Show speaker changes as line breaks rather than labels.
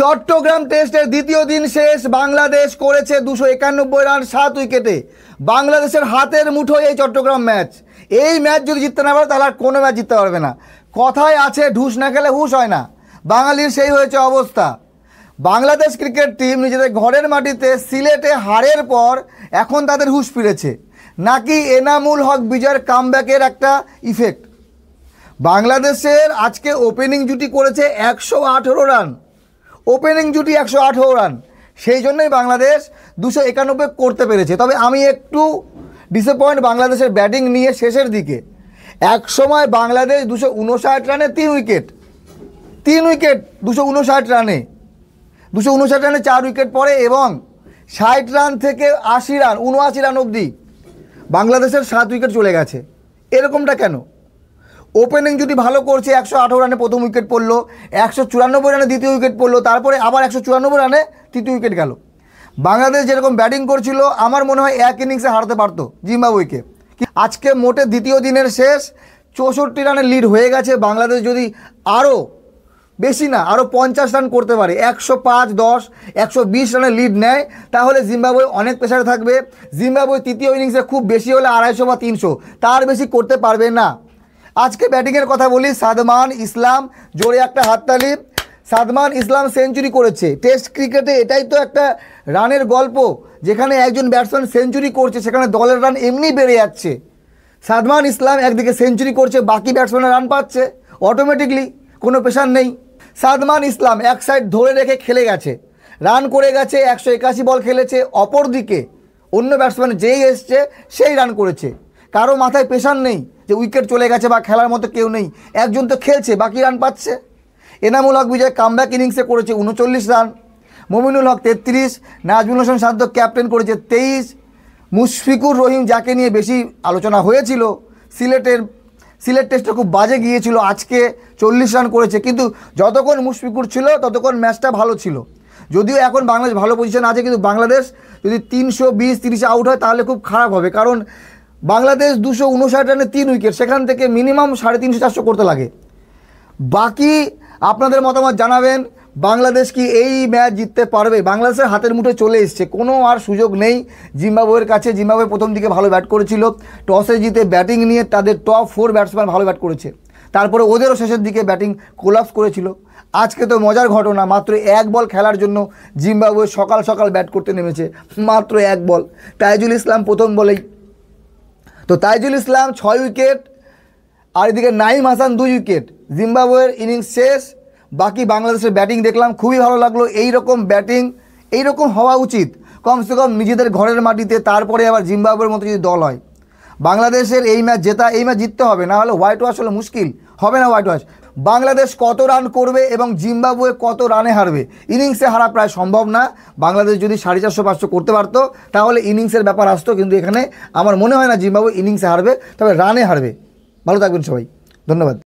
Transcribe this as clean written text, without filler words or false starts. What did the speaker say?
চট্টগ্রাম টেস্টের দ্বিতীয় দিন শেষ। বাংলাদেশ করেছে 291 রান 7 উইকেটে। বাংলাদেশের হাতের মুঠোয় এই চট্টগ্রাম ম্যাচ। এই ম্যাচ যদি জিততে না পারে তাহলে আর কোনো ম্যাচ জিততে পারবে না। কথায় আছে ঢুস না খেলে হুশ হয় না, বাঙালির সেই হয়েছে অবস্থা। বাংলাদেশ ক্রিকেট টিম নিজেদের ঘরের মাটিতে সিলেটে হারের পর এখন তাদের হুশ ফিরেছে, নাকি এনামুল হক বিজয়ের কামব্যাকের একটা ইফেক্ট? বাংলাদেশের আজকে ওপেনিং জুটি করেছে 118 রান, ওপেনিং জুটি 118 রান, সেই জন্যই বাংলাদেশ 291 করতে পেরেছে। তবে আমি একটু ডিসঅ্যাপয়েন্ট বাংলাদেশের ব্যাটিং নিয়ে শেষের দিকে। এক সময় বাংলাদেশ 259 রানে 3 উইকেট, 259 রানে 4 উইকেট পড়ে এবং 60 রান থেকে 80 রান 79 রান অবধি বাংলাদেশের 7 উইকেট চলে গেছে। এরকমটা কেন? ওপেনিং যদি ভালো করছে, 118 রানে প্রথম উইকেট পড়লো, 194 রানে দ্বিতীয় উইকেট পড়লো, তারপরে আবার 194 রানে তৃতীয় উইকেট গেল। বাংলাদেশ যেরকম ব্যাটিং করছিল আমার মনে হয় এক ইনিংসে হারাতে পারতো জিম্বাবুয়েকে। আজকে মোটে দ্বিতীয় দিনের শেষ, 64 রানের লিড হয়ে গেছে। বাংলাদেশ যদি আরও বেশি না আরও 50 রান করতে পারে, 105, 10, 120 রানের লিড নেয়, তাহলে জিম্বাবুয়ে অনেক প্রেসারে থাকবে। জিম্বাবুয়ে তৃতীয় ইনিংসে খুব বেশি হলে 250 বা 300, তার বেশি করতে পারবে না। আজকে ব্যাটিংয়ের কথা বলি, সাদমান ইসলাম, জোরে একটা হাততালি। সাদমান ইসলাম সেঞ্চুরি করেছে। টেস্ট ক্রিকেটে এটাই তো একটা রানের গল্প, যেখানে একজন ব্যাটসম্যান সেঞ্চুরি করছে সেখানে দলের রান এমনি বেড়ে যাচ্ছে। সাদমান ইসলাম একদিকে সেঞ্চুরি করছে, বাকি ব্যাটসম্যানের রান পাচ্ছে অটোমেটিকলি, কোনো প্রেশার নেই। সাদমান ইসলাম এক সাইড ধরে রেখে খেলে গেছে, রান করে গেছে, 181 বল খেলেছে। অপরদিকে অন্য ব্যাটসম্যান যেই এসছে সেই রান করেছে, কারো মাথায় প্রেশার নেই যে উইকেট চলে গেছে বা খেলার মতো কেউ নেই, একজন তো খেলছে, বাকি রান পাচ্ছে। এনামুল হক বিজয় কামব্যাক ইনিংসে করেছে 39 রান, মমিনুল হক 33, নাজমুল হোসেন শান্ত ক্যাপ্টেন করেছে 23, মুশফিকুর রহিম যাকে নিয়ে বেশি আলোচনা হয়েছিল, সিলেট টেস্টে খুব বাজে গিয়েছিল, আজকে 40 রান করেছে। কিন্তু যতক্ষণ মুশফিকুর ছিল ততক্ষণ ম্যাচটা ভালো ছিল। যদিও এখন বাংলাদেশ ভালো পজিশন আছে, কিন্তু বাংলাদেশ যদি 320-30 আউট হয় তাহলে খুব খারাপ হবে, কারণ বাংলাদেশ 259 রানে 3 উইকেট, সেখান থেকে মিনিমাম 350-400 করতে লাগে। বাকি আপনাদের মতামত জানাবেন। বাংলাদেশ কি এই ম্যাচ জিততে পারবে? বাংলাদেশের হাতের মুঠে চলে এসছে, কোনো আর সুযোগ নেই জিম্বাবুয়ের কাছে। জিম্বাবুয়ে প্রথম দিকে ভালো ব্যাট করেছিল, টসে জিতে ব্যাটিং নিয়ে তাদের টপ 4 ব্যাটসম্যান ভালো ব্যাট করেছে, তারপরে ওদেরও শেষের দিকে ব্যাটিং কোলাপস করেছিল। আজকে তো মজার ঘটনা, মাত্র 1 বল খেলার জন্য জিম্বাবুয়ে সকাল সকাল ব্যাট করতে নেমেছে, মাত্র 1 বল। তাইজুল ইসলাম প্রথম বলেই, তো তাইজুল ইসলাম 6 উইকেট, আর এদিকে নাইম হাসান 2 উইকেট। জিম্বাবুয়ের ইনিংস শেষ। বাকি বাংলাদেশের ব্যাটিং দেখলাম, খুবই ভালো লাগলো। এই রকম ব্যাটিং এইরকম হওয়া উচিত কমসে কম নিজেদের ঘরের মাটিতে, তারপরে আবার জিম্বাবুয়ের মতো যদি দল হয়। বাংলাদেশের এই ম্যাচ জিততে হবে, না হলে হোয়াইট ওয়াশ হলে মুশকিল হবে না। হোয়াইট ওয়াশ বাংলাদেশ কত রান করবে এবং জিম্বাবুয়ে কত রানে হারবে, ইনিংসে হারা প্রায় সম্ভব না। বাংলাদেশ যদি 450-500 করতে পারতো তাহলে ইনিংসের ব্যাপার আসতো, কিন্তু এখানে আমার মনে হয় না জিম্বাবুয়ে ইনিংসে হারবে, তবে রানে হারবে। ভালো থাকবেন সবাই, ধন্যবাদ।